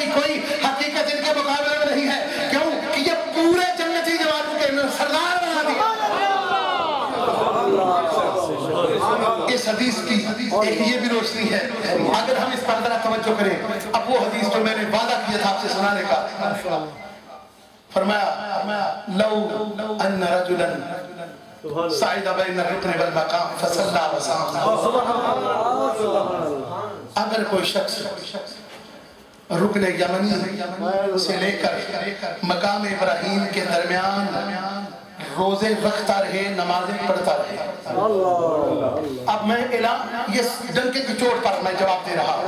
کی کوئی حقیقت ان کے مقابلے میں نہیں ہے. کیوں کہ یہ پورے جنتی جوانوں کے سردار بنا دیا. اس حدیث کی ایک یہ بھی روشنی ہے. اگر ہم اس پر ذرا توجہ کریں, اب وہ حدیث جو میں نے وعدہ کیا تھا آپ سے سنانے کا, فرمایا لو ان رجلا صعد بین الرکن والمقام فصلی وصام. اگر کوئی شخص رکن یمنی سے لے کر مقام ابراہیم کے درمیان روزے رکھتا رہے, نمازیں پڑھتا رہے. اب میں یہ ڈنکے کی چوٹ پر میں جواب دے رہا ہوں.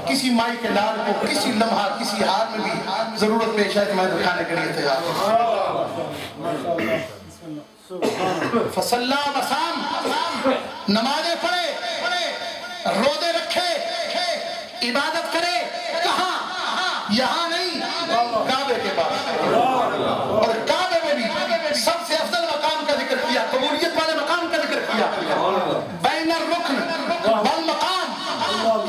کسی مائی کے لال کو کسی لمحہ کسی حال میں بھی ضرورت پیش ہے تو میں دکھانے کے لیے تیار ہوں. فصلی وصام, نمازیں پڑھے, روزے رکھے, عبادت کرے. کہاں؟ یہاں نہیں, کعبے کے پاس. اور کعبے میں بھی سب سے افضل مقام کا ذکر کیا, قبولیت والے مقام کا ذکر کیا. بین الرکن والمقام,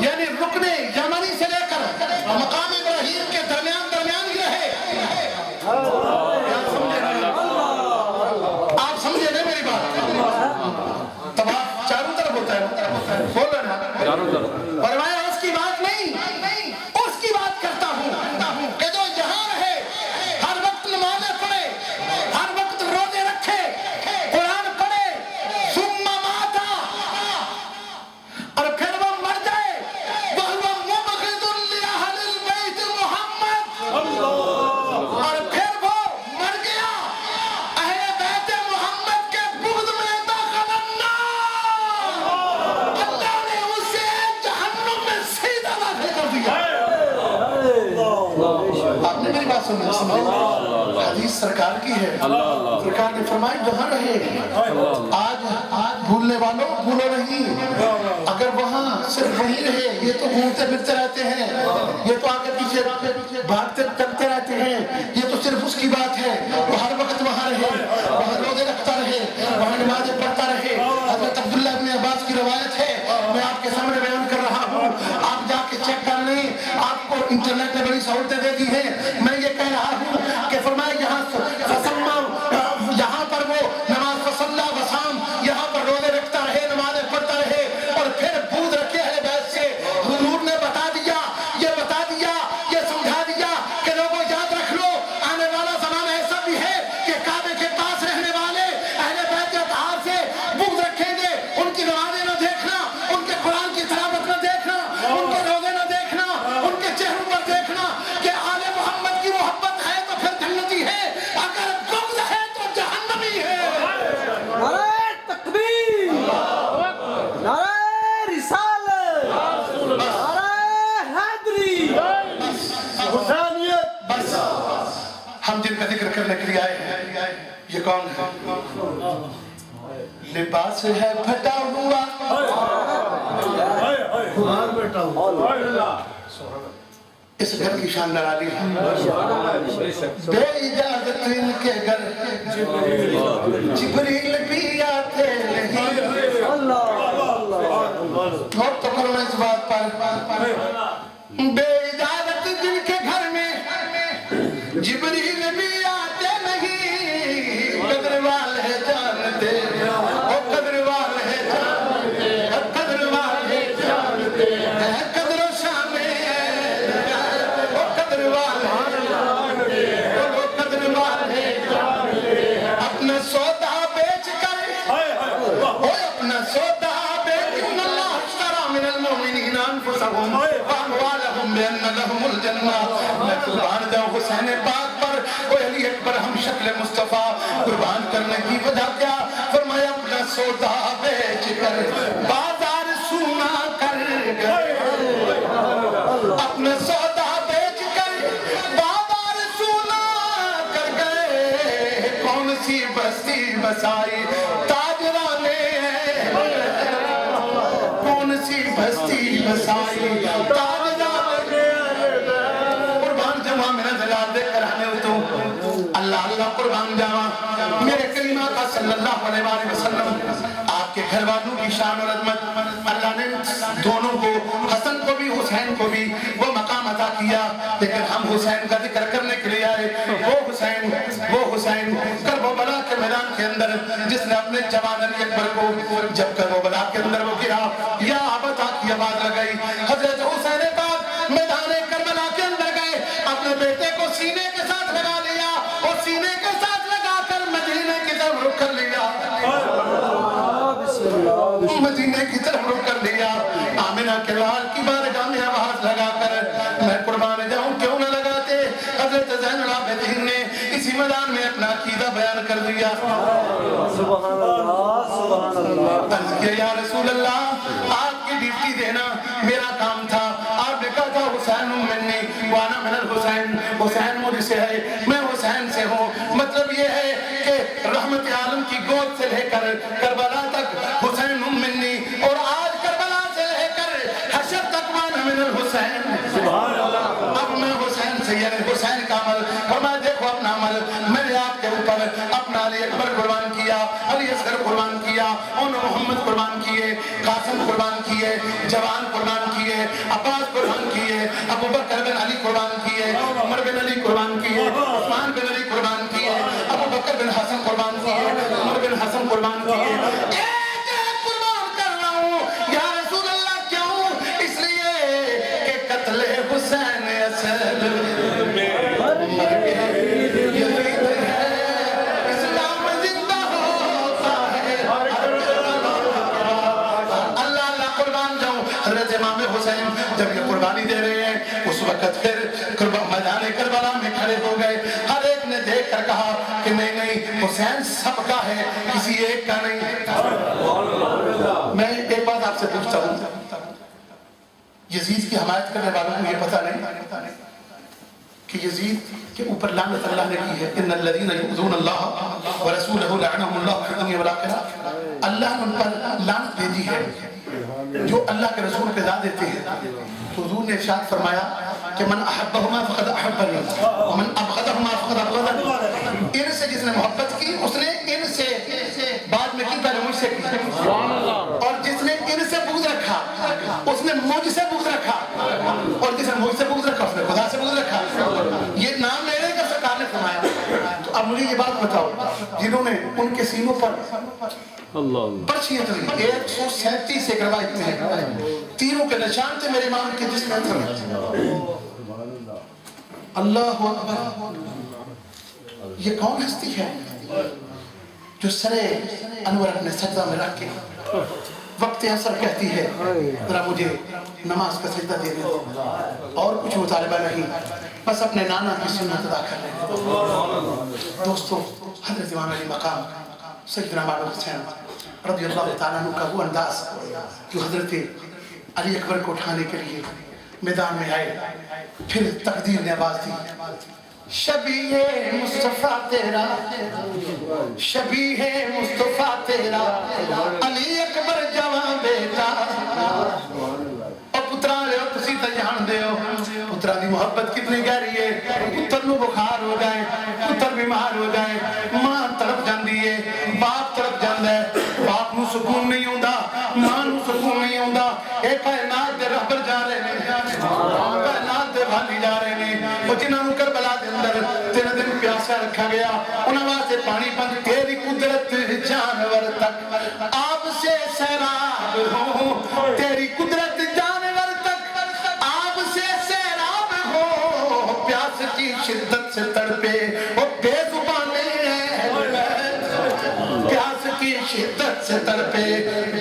یعنی رکن یمنی سے لے کر مقام ابراہیم کے درمیان ہی رہے. آپ سمجھے نہیں میری بات؟ طواف چاروں طرف ہوتا ہے, بول رہے ہیں چاروں طرف. فرمایا اس کی بات نہیں, اس کی بات کرتا ہوں کہ جو یہاں رہے, ہر وقت نمازیں پڑھے, ہر وقت روزے رکھے, قرآن پڑھے, ثم مات, اور پھر وہ مر جائے, وَهُوَ مُبْغِضٌ لِأَهْلِ الْبَيْتِ مُحَمَّد, اور پھر وہ مر گیا اہل بیت محمد کے بغض میں داخل النار, اللہ نے اسے جہنم میں سیدھا داخل کر دیا. آپ نے میری بات سنی؟ حدیث سرکار کی ہے. سرکار نے فرمایا جہاں رہے, آج بھولنے والوں بھولو نہیں. اگر وہاں صرف وہیں رہے, یہ تو گھومتے پھرتے رہتے ہیں, یہ تو آگے پیچھے بھاگتے چلتے رہتے ہیں, یہ تو صرف اس کی بات ہے. وہ ہر وقت وہاں رہے, وہاں روزے رکھتا رہے, وہاں نمازیں پڑھتا رہے. حضرت عبداللہ بن عباس کی روایت ہے, میں آپ کے سامنے بیان کر رہا ہوں, آپ جا کے چیک کر لیں. آپ کو انٹرنیٹ نے بڑی سہولتیں دے دی ہیں. میں یہ کہہ رہا ہوں کہ فرمایا یہاں پر وہ نماز فصلی وصام, یہاں پر روزے رکھتا رہے, نمازیں پڑھتا رہے, اور پھر بود رکھے اہل بیت سے. حضور نے بتا دیا, یہ سمجھا دیا کہ لوگوں یاد رکھ لو, آنے والا زمانہ ایسا بھی ہے کہ کعبے کے پاس رہنے والے اہل بیت کے اطہار سے بود رکھیں گے. ان کی نمازیں نہ دیکھنا, ان کے قرآن کی تلاوت نہ دیکھنا, ان کے روزے نہ دیکھنا, ان کے چہروں پر دیکھنا کہ آل محمد کی محبت ہے تو پھر جنتی ہے, اگر بغض ہے تو جہنمی ہے. نعرہ تکبیر, نعرہ رسالت, نعرہ حیدری, حسینیت. بس ہم جن کا ذکر کرنے کے لیے آئے ہیں, یہ کون ہے؟ لباس ہے پھٹا ہوا, اس گھر کی شان نرالی ہے. بے اجازت ان کے گھر جبریل بھی آتے نہیں. غور تو کرو نا اس بات پر. بے اجازت جن کے گھر میں جبریل بھی آتے نہیں. قدر والے جانتے, وہ قدر والے جانتے, قدر والے جانتے ہیں قدر و شان, وہ قدر والے جانتے, وہ قدر والے جانتے. اپنا سودا بیچ کر, وہ اپنا سودا بیچ, ان اللہ اشترى من المؤمنین انفسهم واموالهم بان لهم الجنہ. میں قربان جاؤں حسین پاک پر, وہ علی اکبر ہم شکل مصطفیٰ. قربان کرنے کی وجہ کیا؟ فرمایا اپنا سودا بیچ کر بازار سونا کر گئے. اپنا سودا بیچ کر بازار سونا کر گئے. کون سی بستی بسائی تاجرانے, کون سی بستی بسائی تاجرانے. قربان جاواں میرا جلال دے کر آنے تو اللہ اللہ قربان جاواں میرے کریم آقا صلی اللہ علیہ وآلہ وسلم. آپ کے گھر والوں کی شان اور عظمت اللہ نے دونوں کو, حسن کو بھی حسین کو بھی, وہ مقام عطا کیا لیکن ہم حسین کا ذکر کرنے کے لیے آئے. وہ حسین کربلا کے میدان کے اندر جس نے اپنے جوان علی اکبر کو جب کربلا کے اندر وہ گرا یا ابتا کی آواز لگائی. حضرت حسین پاک میدان کربلا کے اندر گئے, اپنے بیٹے کو سینے کے ساتھ لگا لیا اور سینے کے ساتھ لگا کر مدینے کی طرف رخ کر لیا. مدینے کی طرف رخ کر لیا. آمنہ کے لال کی بارگاہ میں آواز لگا کر میں قربان جاؤں کیوں نہ لگاتے. حضرت زین العابدین نے اسی میدان میں اپنا عقیدہ بیان کر دیا. سبحان اللہ سبحان اللہ. عرض کیا یا رسول اللہ آپ کی ڈیوٹی دینا میرا کام تھا. آپ نے کہا تھا حسین منی وانا من الحسین, حسین مجھ سے ہے میں حسین سے ہوں. مطلب یہ ہے کہ رحمت عالم کی گود سے لے کر کربلا تک حسین منی, اور آج کربلا سے لے کر حشر تک وانا من الحسین. سبحان اللہ. اب میں حسین سے یعنی حسین کا عمل فرمایا دیکھو اپنا عمل میں نے آپ کے اوپر اپنا علی اکبر قربان کیا, علی اصغر قربان کیا, ان محمد قربان کیے, قاسم قربان کیے, جوان قربان کیے, عباس قربان کیے, ابو بکر بن علی قربان کیے, عمر بن علی قربان کیے, عثمان بن علی قربان کیے, ابو بکر بن حسن قربان کیے, عمر بن حسن قربان کیے. ایک ایک قربان کر رہا ہوں یا رسول اللہ. کیوں؟ اس لیے کہ قتل حسین اصل میں اسلام زندہ ہوتا ہے. اللہ اللہ قربان جاؤں. حضرت امام حسین جب یہ قربانی دے رہے ہیں اس وقت پھر میدان کربلا میں کھڑے ہو گئے. ہر ایک نے دیکھ کر کہا کہ نہیں نہیں حسین سب کا ہے کسی ایک کا نہیں. میں ایک بات آپ سے پوچھتا ہوں, یزید کی حمایت کرنے والوں کو یہ پتہ نہیں کہ یزید کے اوپر لعنت اللہ نے کی ہے. ان الذين يؤذون الله ورسوله لعنهم الله في الدنيا والاخره. اللہ نے ان پر لعنت بھیجی ہے جو اللہ کے رسول پہ لا دیتے ہیں. تو حضور نے ارشاد فرمایا کہ من احبهما فقد احبني ومن ابغضهما فقد ابغضني. ان سے جس نے محبت کی اس نے ان سے بعد میں کی, پہلے مجھ سے کی. اور جس نے ان سے بغض رکھا اس نے مجھ سے بغض رکھا, اور جس نے مجھ سے بغض رکھا اس نے خدا سے بغض رکھا. یہ نام لینے کا سرکار نے فرمایا. تو اب مجھے یہ بات بتاؤ جنہوں نے ان کے سینوں پر پرچیاں چلی 137 ایک روایت میں ہے تیروں کے نشان تھے میرے امام کے جسم میں. اللہ اکبر. یہ کون ہستی ہے جو سرے انور اپنے سجدہ میں رکھ کے وقت عصر کہتی ہے ذرا مجھے نماز کا سجدہ دے دیں, اور کچھ مطالبہ نہیں, بس اپنے نانا کی سنت ادا کر لیں. دوستو حضرت امام علی مقام سیدنا امام حسین رضی اللہ تعالیٰ عنہ کا وہ انداز جو حضرت علی اکبر کو اٹھانے کے لیے میدان میں آئے, پھر تقدیر نے آواز دی شبیہ مصطفیٰ تیرا, شبیہ مصطفیٰ تیرا, علی اکبر جوان بیٹا. اور پترا لے تسی تے جان دے ہو پترا دی محبت کتنی گہری ہے. پتر نو بخار ہو جائے, پتر بیمار ہو جائے, ماں تڑپ جاندی ہے, باپ تڑپ جاندا ہے, باپ نو سکون نہیں ہوندا, ماں نو سکون نہیں ہوندا. اے کائنات دے رہبر جا رہے نے, کائنات دے والی جا رہے نے, او جنہاں نو کربلا دے اندر 3 دن پیاسا رکھا گیا, انہاں واسطے پانی بند. تیری قدرت جانور تک آپ سے سیراب ہو, تیری قدرت جانور تک آپ سے سیراب ہو. پیاس کی شدت سے تڑپے وہ بے زبانے اہل بیت, پیاس کی شدت سے تڑپے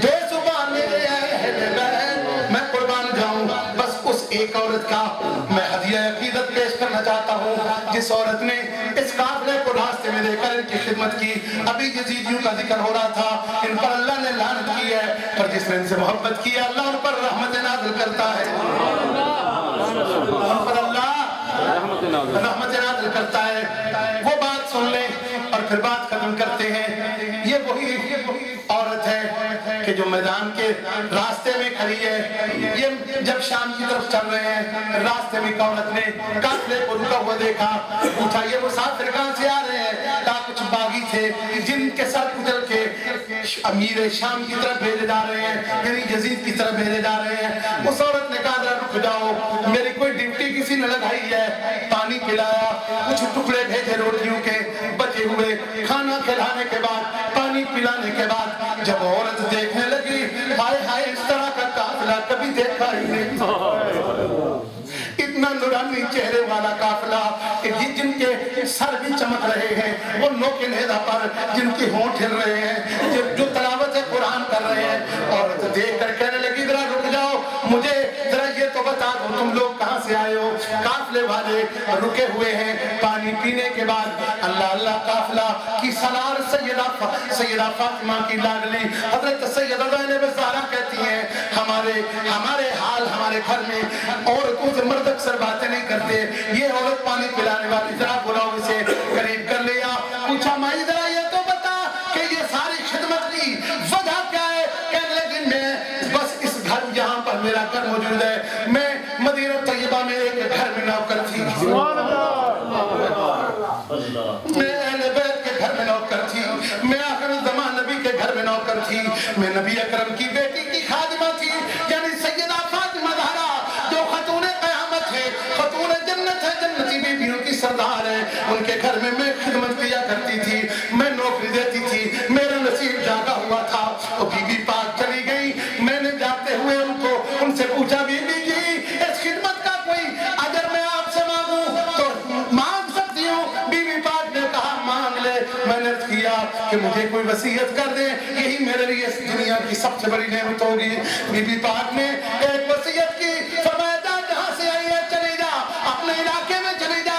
بے زبانے اہل بیت. میں قربان جاؤں بس اس ایک عورت کا میں ہدیہ عقیدت پیش کرنا چاہتا ہوں جس عورت نے اس قافلے کو راستے میں دے کر ان کی خدمت کی. ابھی یزیدیوں کا ذکر ہو رہا تھا, ان پر اللہ نے لعنت کی ہے, پر جس نے ان سے محبت کی ہے اللہ ان پر رحمت نازل کرتا ہے. ان پر اللہ رحمت نازل کرتا ہے. وہ بات سن لیں اور پھر بات ختم کرتے ہیں. یہ وہی عورت ہے کہ جو میدان کے راستے میں کھڑی ہے، یہ جب شام کی طرف چل رہے ہیں، راستے میں ایک عورت نے قافلے کو رکا ہوا دیکھا، پوچھا یہ مسافر کہاں سے آ رہے ہیں؟ کہا کچھ باغی تھے جن کے سر کچل کے امیر شام کی طرف بھیجے جا رہے ہیں، یعنی یزید کی طرف بھیجے جا رہے ہیں۔ اس عورت نے کہا ذرا رک جاؤ، میری کوئی ڈیوٹی کسی نے لگائی ہے۔ پانی پلایا، کچھ ٹکڑے بھیجے روٹیوں کے بچے ہوئے، کھانا کھلانے کے بعد، پانی پلانے کے بعد جب عورت دیکھنے لگی، ہائے ہائے اس طرح کا قافلہ کبھی دیکھا ہی نہیں، اتنا نورانی چہرے والا قافلہ کہ جن کے سر بھی چمک رہے ہیں، وہ نوکے نیزہ پر جن کی ہونٹ ہل رہے ہیں، جو تلاوت قرآن کر رہے ہیں۔ عورت دیکھ کر کہنے لگی ذرا رک جاؤ، مجھے ذرا یہ تو بتا دو تم لوگ کہاں سے آئے ہو؟ قافلے والے رکے ہوئے ہیں، پانی پینے کے بعد اللہ اللہ قافلہ کی سالار سیدہ فاطمہ کی لاڈلی حضرت سیدہ زینب زہرا کہتی ہیں ہمارے حال ہمارے گھر میں عورتوں سے مرد اکثر باتیں نہیں کرتے، یہ عورت پانی پلانے والی ذرا بلاؤ اسے قریب کر لیا، پوچھا مائی ذرا یہ تو بتا کہ یہ ساری خدمت کی وجہ کیا ہے؟ کہنے لگی میں بس اس گھر جہاں پر میرا گھر موجود ہے، میں مدینہ طیبہ میں ایک گھر میں نوکر تھی، میں اہل بیت کے گھر میں نوکر تھی، میں آخر زمان نبی کے گھر میں نوکر تھی، میں نبی اکرم کی بیٹی کی خادمہ تھی، یعنی سیدہ فاطمہ زہرا جو خاتون قیامت ہے، خاتون جنت ہے، جنتی بیویوں کی سردار ہے، ان کے گھر میں میں خدمت کیا کرتی تھی، میں نوکری دیتی تھی، میرا نصیب جاگا ہوا تھا۔ وہ بی بی پاک چلی گئی، میں نے جاتے ہوئے ان سے پوچھا بی بی جی اس خدمت کا کوئی اجر میں آپ سے مانگوں تو مانگ سکتی ہوں؟ بی بی پاک نے کہا مانگ لے۔ میں نے عرض کیا کہ مجھے کوئی وصیت کر دیں، یہی میرے لیے اس دنیا کی سب سے بڑی نعمت ہوگی۔ بی بی پاک نے ایک وصیت کی، فرمایا جہاں سے آئی ہے چلی جا، اپنے علاقے میں چلی جا۔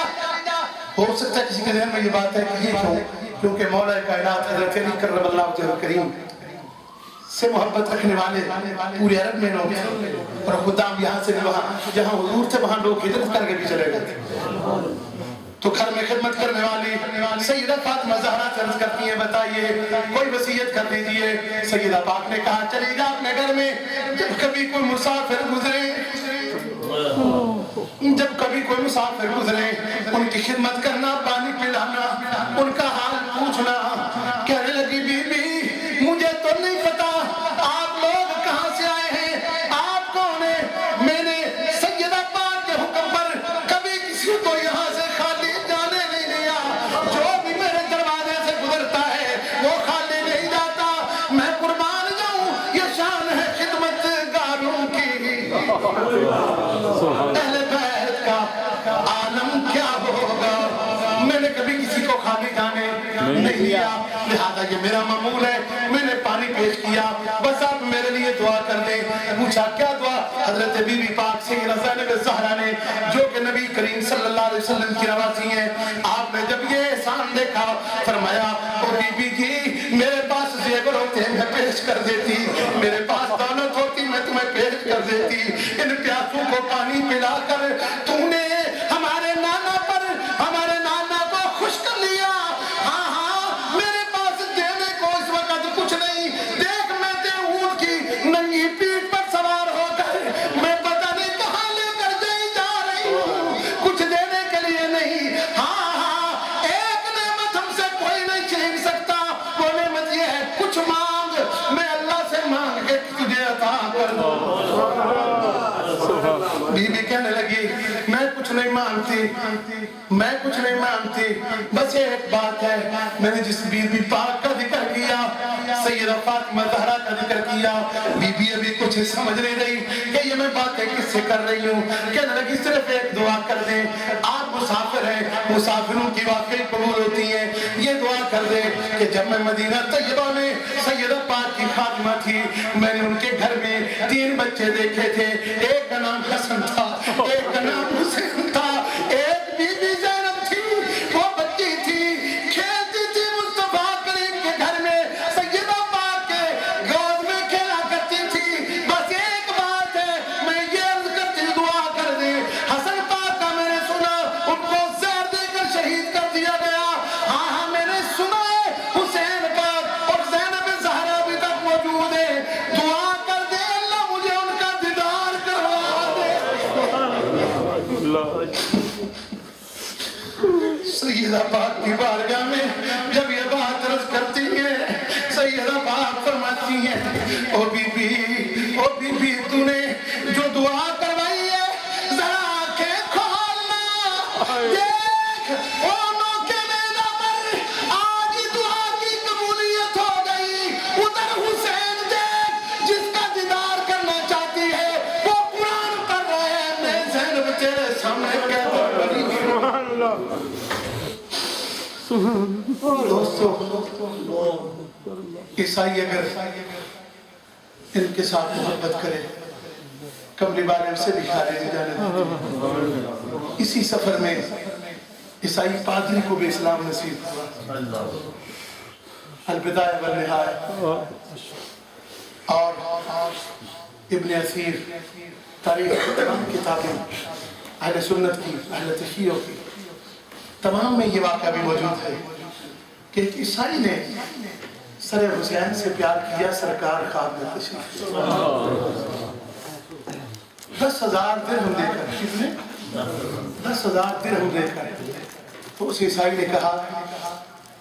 ہو سکتا ہے کسی کے ذہن میں یہ بات ہے کہ یہ کیوں؟ کیونکہ مولا کائنات حضرت علی کرم اللہ وجہہ کریم سے محبت رکھنے والے پورے عرب میں لوگ ہیں، اور خدا یہاں سے وہاں جہاں حضور تھے وہاں لوگ ہجرت کر کے بھی چلے گئے تھے۔ تو گھر میں خدمت کرنے والی سیدہ فاطمہ زہرا سے عرض کرتی ہیں بتائیے کوئی وصیت کر دیجئے۔ سیدہ پاک نے کہا چلی جا اپنے گھر میں، جب کبھی کوئی مسافر گزرے ان کی خدمت کرنا، پانی پلانا، ان کا حال پوچھنا۔ کہنے لگی بی بی مجھے تو نہیں پتا آپ لوگ کہاں سے آئے ہیں، آپ کون ہیں؟ میں نے سیدہ پاک کے حکم پر کبھی کسی کو یہاں سے خالی جانے نہیں دیا، جو بھی میرے دروازے سے گزرتا ہے وہ خالی نہیں جاتا، میں قربان جاؤں، یہ شان ہے خدمت گاروں کی۔ اہل بیت کا عالم کیا ہوگا، میں نے کبھی کسی کو خالی جانے نہیں دیا، لہذا یہ میرا معمول ہے، میں نے پانی پیش کیا، بس آپ میرے لیے دعا کر دیں۔ پوچھا کیا دعا؟ حضرت بی بی پاک سیدہ زینب زہرا نے جو کہ نبی کریم صلی اللہ علیہ وسلم کی نوازی ہیں، آپ نے جب یہ احسان دیکھا فرمایا او بی بی جی میرے پاس زیور ہوتے ہیں میں پیش کر دیتی، میرے پاس دولت ہوتی میں تمہیں پیش کر دیتی، ان پیاسوں کو پانی پلا کر تو نے ہمارے نانا پر ہمارے نانا کو خوش کر لیا۔ ہاں ہاں میرے پاس دینے کو اس وقت کچھ نہیں، دیکھ میں تے اونٹ کی ننگی پیٹھ پر سوار ہو کر میں پتہ نہیں کہاں لے کر جا رہی ہوں، کچھ دینے کے لیے نہیں۔ ہاں ہاں ایک نعمت ہم سے کوئی نہیں چھین سکتا، وہ نعمت یہ ہے کچھ مانگ، میں اللہ سے مانگ کے تجھے عطا کر دوں۔ بی بی کہنے لگی میں کچھ نہیں مانگتی، بس یہ ایک بات ہے، میں نے جس بی بی پاک کا ذکر کیا، سیدہ فاطمہ زہرا کا ذکر کیا، بی بی ابھی کچھ سمجھ نہیں رہی کہ یہ میں باتیں کس سے کر رہی ہوں۔ کہنے لگی صرف ایک دعا کر دیں، آپ مسافر ہیں، مسافروں کی واقعی قبول ہوتی ہیں، یہ دعا کر دیں کہ جب میں مدینہ طیبہ میں سیدہ پاک کی خادمہ تھی، میں نے ان کے گھر میں 3 بچے دیکھے تھے، ایک کا نام حسن تھا، ایک کا نام حسین تھا، ایک بی بی زینب تھی، وہ بچی تھی کھیلتی تھی مصطفیٰ کریم کے گھر میں، سیدہ پاک کے گود میں کھیلا کرتی تھی۔ بس ایک بات ہے میں یہ عرض کرتی دعا کر دیں، حسن پاک کا میں نے سنا ان کو زہر دے کر شہید کر دیا گیا، ہاں میں نے سنا ہے حسین پاک اور زینب زہرا بھی تک موجود ہے، سیدہ پاک کی بارگاہ میں جب یہ بات عرض کرتی ہے، سیدہ پاک فرماتی ہیں او بی بی تو نے جو دعا کروائی ہے ذرا آنکھیں کھولنا، دیکھ اونوں کے میدہ پر آج دعا کی قبولیت ہو گئی، ادھر حسین دیکھ جس کا دیدار کرنا چاہتی ہے وہ قرآن پڑھ رہے ہیں، میں زینب تیرے سامنے کہتا بڑی دوستو عیسائی اگر ان کے ساتھ محبت کرے کملی والے سے بھی خارج جانے دیتے۔ اسی سفر میں عیسائی پادری کو بھی اسلام نصیب ہوا، البدایہ والنہایہ اور ابن اثیر تاریخ تمام کتابیں اہل سنت کی، اہل تشیعوں کی، تمام میں یہ واقعہ بھی موجود ہے کہ ایک عیسائی نے سر حسین سے پیار کیا، سرکار خواب میں تشریف 10,000 درہم دے کر، کتنے؟ 10,000 درہم دے کر، تو اس عیسائی نے کہا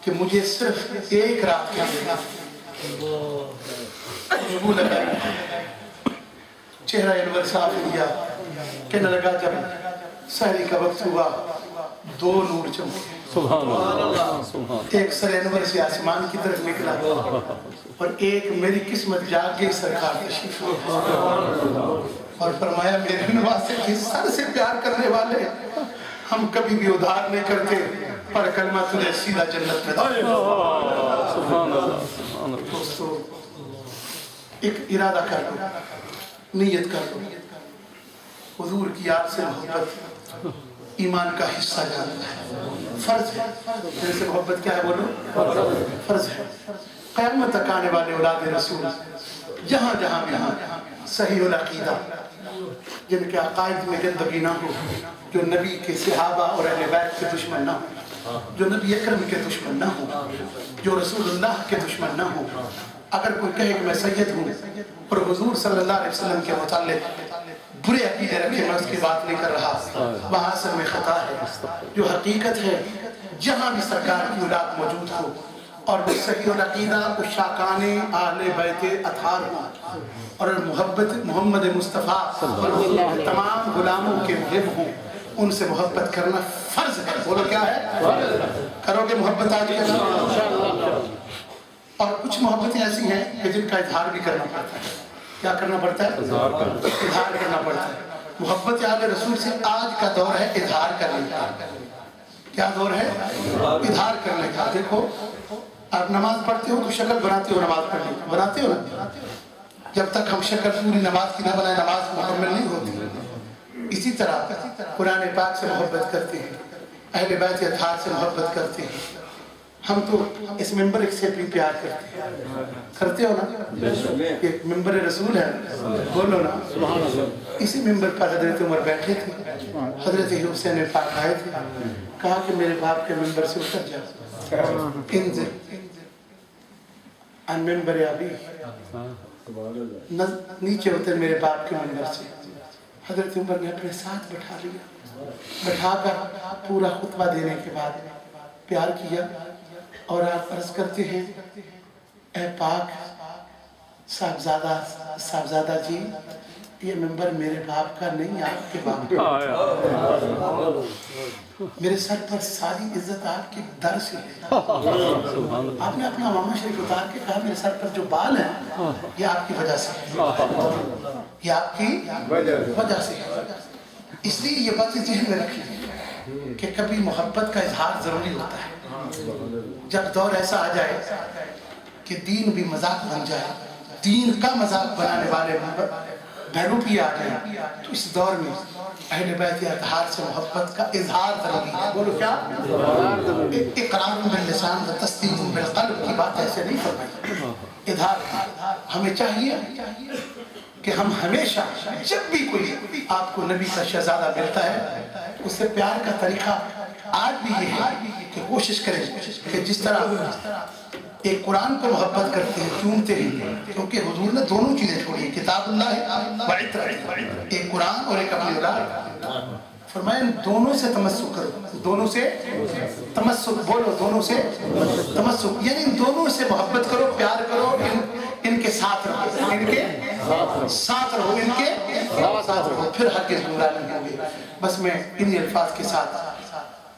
کہ مجھے صرف ایک رات کا دینا، خوشبو لگائی، چہرہ انور صاف لیا، کہنے لگا جب سحری کا وقت ہوا 2 نور چمکے، ایک سر انور سے آسمان کی طرف نکلا اور ایک میری قسمت جاگ گئی، سرکار تشریف اور فرمایا میرے نواسے کی سر سے پیار کرنے والے ہم کبھی بھی ادھار نہیں کرتے، پر کلمہ تجھے سیدھا جنت میں دوستو ایک ارادہ کر لو، نیت کر لو، حضور کی یاد سے محبت ایمان کا حصہ جانتا ہے، فرض ہے، جیسے محبت کیا ہے بولو، فرض ہے۔ قیامت تک آنے والے اولاد رسول جہاں جہاں صحیح العقیدہ جن کے عقائد میں گندگی نہ ہو، جو نبی کے صحابہ اور اہل بیت کے دشمن نہ ہو، جو نبی اکرم کے دشمن نہ ہو، جو رسول اللہ کے دشمن نہ ہو، اگر کوئی کہے کہ میں سید ہوں اور حضور صلی اللہ علیہ وسلم کے متعلق برے عقیدے رکھے، میں اس کی بات نہیں کر رہا، وہاں سے میں خطا ہے۔ جو حقیقت ہے جہاں بھی سرکار کی اولاد موجود ہو اور وہ صحیح العقیدہ اشاقان اہل بیت اطہار ہوں اور محبت محمد مصطفیٰ اور تمام غلاموں کے محب ہوں، ان سے محبت کرنا فرض ہے۔ بولو کیا ہے؟ کرو گے محبت آج کے؟ اور کچھ محبتیں ایسی ہیں کہ جن کا اظہار بھی کرنا پڑتا ہے۔ کیا کرنا پڑتا ہے؟ اظہار کرنا پڑتا ہے۔ محبت آل رسول سے آج کا دور ہے اظہار کرنے کا۔ کیا دور ہے؟ اظہار کرنے کا۔ دیکھو آپ نماز پڑھتے ہو تو شکل بناتے ہو، نماز پڑھنے کی بناتے ہو نا؟ جب تک ہم شکل پوری نماز کی نہ بنائیں نماز مکمل نہیں ہوتی۔ اسی طرح قرآن پاک سے محبت کرتے ہیں، اہل بیت اطہار سے محبت کرتے ہیں۔ ہم تو اس ممبر ایک سے بھی پیار کرتے ہو نا؟ ایک ممبر رسول ہے، بولو نا۔ اسی ممبر پر حضرت عمر بیٹھے تھے، حضرت حسین پاک آئے تھے، کہا کہ میرے باپ کے ممبر سے اتر جاؤ، انزل عن ممبر ابی، نیچے اتر میرے باپ کے ممبر سے۔ حضرت عمر نے اپنے ساتھ بٹھا لیا، بٹھا کر پورا خطبہ دینے کے بعد پیار کیا اور آپ عرض کرتے ہیں اے پاک صاحبزادہ جی، یہ ممبر میرے باپ کا نہیں آپ کے باپ کا، میرے سر پر ساری عزت آپ کے در سے ہے۔ آپ نے اپنا امامہ شریف اتار کے کہا میرے سر پر جو بال ہیں یہ آپ کی وجہ سے ہے، یہ آپ کی وجہ سے ہے۔ اس لیے یہ بات ذہن میں رکھیں کہ کبھی محبت کا اظہار ضروری ہوتا ہے۔ جب دور ایسا آ جائے کہ دین بھی مذاق بن جائے، دین کا مذاق بنانے والے بہروپی آ جائیں، تو اس دور میں اہل بیت اطہار سے محبت کا اظہار ضروری ہے۔ بولو کیا؟ اقرار باللسان و تصدیق بالقلب کی بات ایسے نہیں فرمائی، اظہار ہمیں چاہیے کہ ہم ہمیشہ جب بھی کوئی آپ کو نبی کا شہزادہ ملتا ہے اس سے پیار کا طریقہ آج بھی یہ ہے کہ کوشش کریں کہ جس طرح ایک قرآن کو محبت کرتے ہیں، چومتے ہیں، کیونکہ حضور نے دونوں چیزیں چھوڑی ہیں، کتاب اللہ ہے، ایک قرآن اور ایک اپنی اولاد۔ فرمایا ان دونوں سے تمسک کرو، دونوں سے تمسک، بولو دونوں سے تمسک، یعنی ان دونوں سے محبت کرو، پیار کرو، ان کے ساتھ رہو، ان کے ساتھ رہو، ان کے ساتھ رہو، پھر ہرگز گمراہ نہیں ہوگے۔ بس میں انہی الفاظ کے ساتھ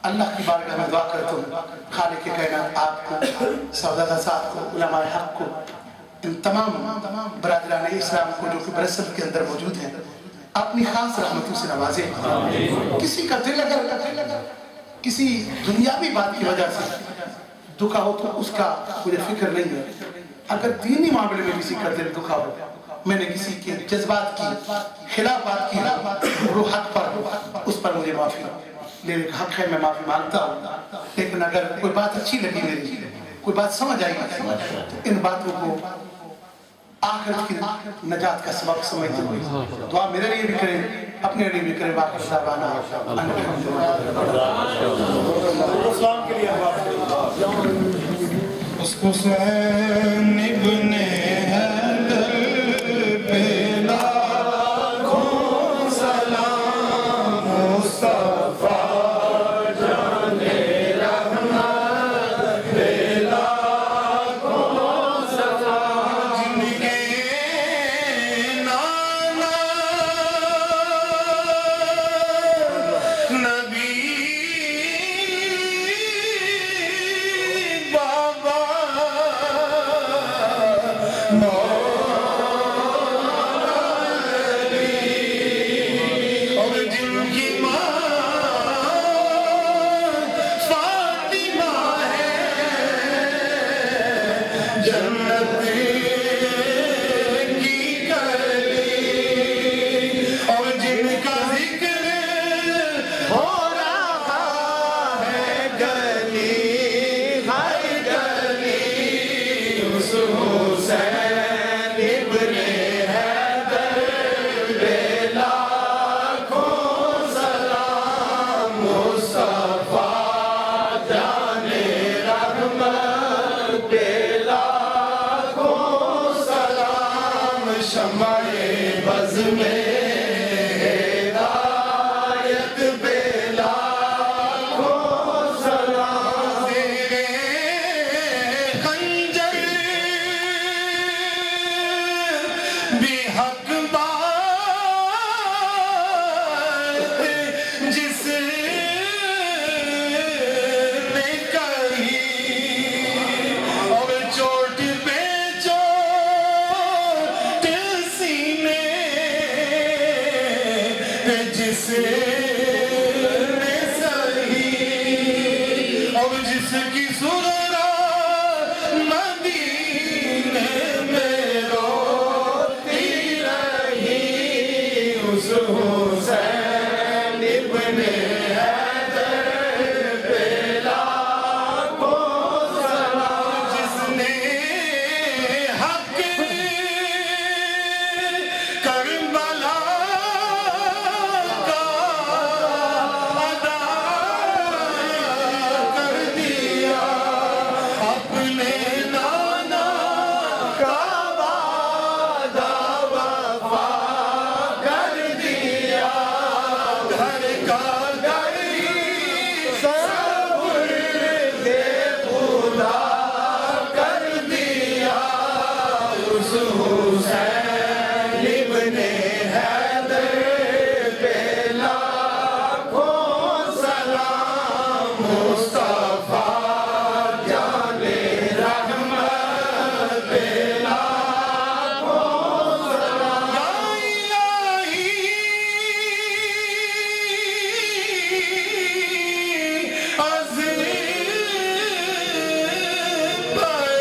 اللہ کی بارگاہ میں دعا کرتا ہوں، خالق کائنات آپ کو، سعودہ صاحب کو، علماء حق کو، ان تمام برادران اسلام کو جو کہ برسل کے اندر موجود ہیں، اپنی خاص رحمتوں سے نوازے۔ کسی کا دل اگر کسی دنیاوی بات کی وجہ سے دکھا ہو تو اس کا مجھے فکر نہیں ہے، اگر دینی معاملے میں کسی کا دل دکھا ہو، میں نے کسی کے جذبات کی خلاف بات کی، وہ حق پر، اس پر مجھے معافی لینے کا حق ہے، میں معافی مانگتا ہوں۔ لیکن اگر کوئی بات اچھی لگی میری، کوئی بات سمجھ آئی، ان باتوں کو آخرت کی نجات کا سبب سمجھتے ہوئے دعا میرے لیے بھی کریں، اپنے لیے بھی کریں۔ باقی صاحبانہ اسلام کے لیے حسین ابن حیدر پہ لاکھوں سلام، مصطفیٰ جان رحمت پہ لاکھوں سلام، جن کے نانا نبی اور جن کی ماں فاطمہ ہے، جنت کی کلی، اور جن کا ذکر ہو رہا ہے گلی ہر گلی، اس حسین ابن حیدر پہ لاکھوں سلام، مصطفیٰ جان رحمت پہ لاکھوں سلام، شمع بز میں ہدایت پہ لاکھوں سلام، تیرے خنجر بھی حق بات، جس نے کہی، اور چوٹ پہ چوٹ سینے پہ جس نے سہی، اور جس کی سغرا مدینے میں روتی رہی، اس حسین ابن حیدر پہ لاکھوں سلام، جس نے حق کربلا کا ادا کر دیا، اپنے نانا کا وعدہ وفا کر دیا، گھر کا گھر ہی صبر دے خدا کر دیا، اس حسین ابن حیدر پہ لاکھوں سلام، مصطفیٰ جان رحمت پہ لاکھوں سلام، یا الہی عظیم آئے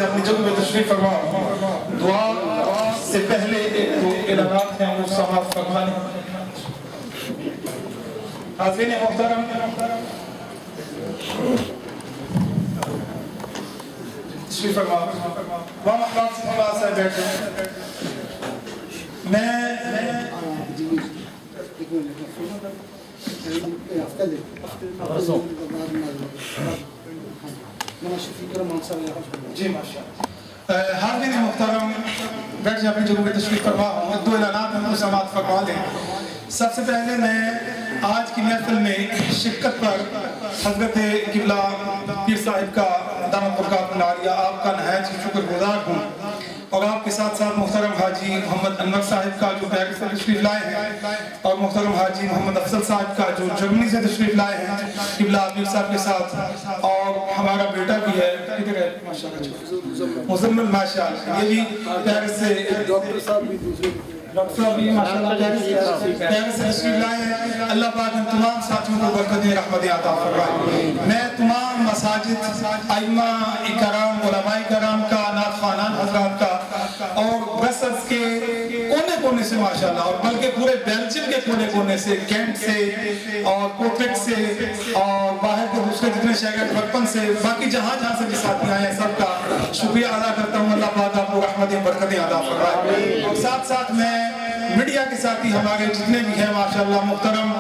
اپنی جگہ میں تشریف فرماؤ، دعا سے پہلے ایک دو اعلانات ہیں وہ سماعت فرمائیں۔ حاضرین محترم، تشریف فرماؤ، وہاں مقام سے اللہ صاحب بیٹھ جائیں۔ میں جی ماشاء اللہ حاضرین محترم بیٹھ جائیں اپنی جگہوں پہ تشریف فرما ہوں دو اعلانات ہم کو سماعت فرما لیں سب سے پہلے میں آج کی محفل میں شرکت پر حضرت قبلہ پیر صاحب کا دامت برکات العالیہ آپ کا نہایت شکر گزار ہوں اور آپ کے ساتھ ساتھ محترم حاجی محمد انور صاحب کا جو پیرس سے تشریف لائے ہیں اور محترم حاجی محمد افضل صاحب کا جو جرمنی سے تشریف لائے ہیں قبلہ پیر صاحب کے ساتھ اور ہمارا بیٹا بھی ہے کدھر ہے ماشاءاللہ مزمل ماشاءاللہ یہ بھی پیرس سے ڈاکٹر صاحب بھی ماشاءاللہ پیرس سے تشریف لائے ہیں اللہ پاک ان تمام ساتھیوں کو برکتیں رحمتیں عطا فرمائے میں تمام مساجد ائمہ اکرام علماء کرام کا نعت خوانان حضرات کا اور برسلز کے کونے کونے سے ماشاءاللہ اور بلکہ پورے بیلجیم کے کونے کونے سے کینٹ سے اور کوٹرک سے اور باہر کے دوسرے جتنے شہر برپن سے باقی جہاں جہاں سے بھی ساتھی آئے ہیں سب کا شکریہ ادا کرتا ہوں اللہ پاک آپ کو رحمتیں برکتیں عطا فرمائے اور ساتھ ساتھ میں میڈیا کے ساتھی ہمارے جتنے بھی ہیں ماشاءاللہ محترم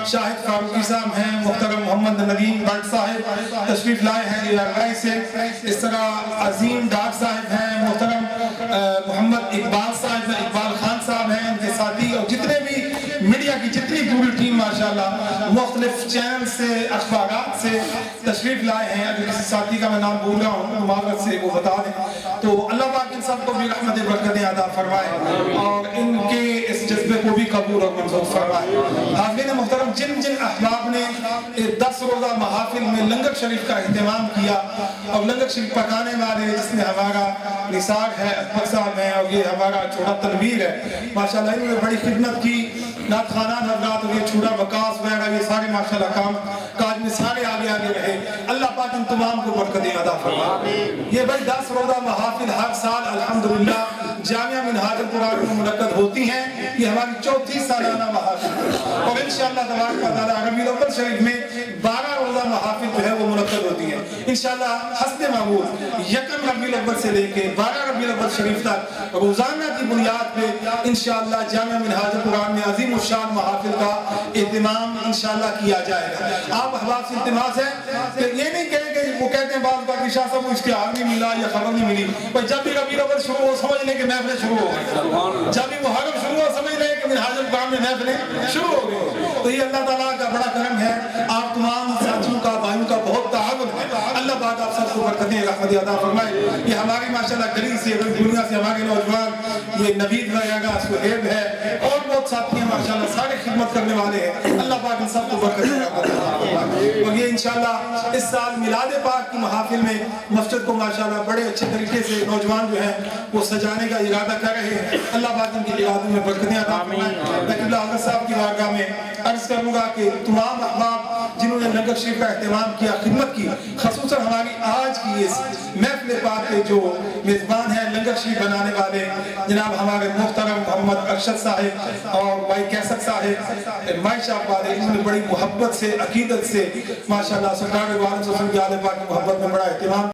شاہد فاروقی صاحب ہیں محترم محمد ندیم بٹ صاحب تشریف لائے ہیں ایرلائی سے اس طرح عظیم ڈاک صاحب ہیں محترم محمد اقبال صاحب ہیں اقبال خان صاحب ہیں ان کے ساتھی اور جتنے بھی میڈیا کی جتنی پوری ٹیم ماشاءاللہ مختلف چینل سے اخبارات سے تشریف لائے ہیں اگر کسی ساتھی کا میں نام بھول رہا ہوں معذرت سے وہ بتا دیں تو اللہ پاک ان سب کو بھی رحمت برکتیں عطا فرمائے اور ان کے اس جذبے کو بھی قبول اور منظور فرمائے حاضرین محترم جن جن احباب نے 10 روزہ محافل میں لنگر شریف کا اہتمام کیا اور لنگر شریف پکانے والے جس نے ہمارا نثار ہے اکبر صاحب ہیں اور یہ ہمارا چھوٹا تنویر ہے ماشاءاللہ انہوں نے بڑی خدمت کی نعت خوانان حضرات اور یہ چھوٹا وقاص وغیرہ یہ سارے ماشاءاللہ کام کاج میں سارے آگے آگے رہے اللہ پاک ان تمام کو برکتیں عطا فرمائے یہ بھائی 10 روزہ محافل ہر سال الحمدللہ جامعہ منہاج القرآن میں منعقد ہوتی ہیں یہ ہماری 34 سالانہ محافل اور انشاءاللہ تبارک و تعالی ربیع الاول شریف میں 12 روزہ محافل جو ہے وہ منعقد ہوتی ہیں انشاءاللہ حسب معمول یکم ربیع الاول سے لے کے 12 ربیع الاول شریف تک روزانہ کی بنیاد پہ انشاءاللہ جامعہ منہاج القرآن میں عظیم الشان محافل کا اہتمام انشاءاللہ کیا جائے گا آپ احباب سے التماس ہے کہ یہ نہیں کہیں کہ وہ کہتے ہیں بعض باقی شاہ صاحب کو اشتہار نہیں ملا یا خبر نہیں ملی پر جب بھی ربیع الاول شروع ہو سمجھ لیں کہ محفلیں شروع ہو گئی جب بھی محرم شروع ہو سمجھ لیں کہ منہاج القرآن میں محفلیں شروع ہو گئی تو یہ اللہ تعالیٰ کا بڑا کرم ہے آپ تمام ساتھیوں کا بھائیوں کا بہت تعاون ہے اللہ پاک آپ سب کو برکتیں رحمتیں عطا فرمائے یہ ہماری ماشاءاللہ گلی سے دنیا سے ہمارے نوجوان یہ نوید وغیرہ سہیب ہے اور بہت ساتھی ہیں ماشاءاللہ سارے خدمت کرنے والے ہیں اللہ پاک ان سب کو برکتیں عطا فرمائے اور یہ انشاءاللہ اس سال میلاد پاک کی محافل میں مسجد کو ماشاءاللہ بڑے اچھے طریقے سے نوجوان جو ہیں وہ سجانے کا ارادہ کر رہے ہیں اللہ پاک ان کی ارادوں میں برکتیں عطا فرمائے میں قبلہ حضرت صاحب کی بارگاہ میں عرض کروں گا کہ تمام احباب جنہوں نے لنگر شریف کا اہتمام کیا خدمت کی خصوصاً ہماری آج کی اس محفل پاک کے جو میزبان ہیں لنگر شریف بنانے والے جناب ہمارے محترم محمد ارشد صاحب اور بھائی کیسک صاحب مائی شاپ والے انہوں نے بڑی محبت سے عقیدت سے ماشاءاللہ سرکار عالم صلی اللہ علیہ وسلم کی آل پاک کی محبت میں بڑا اہتمام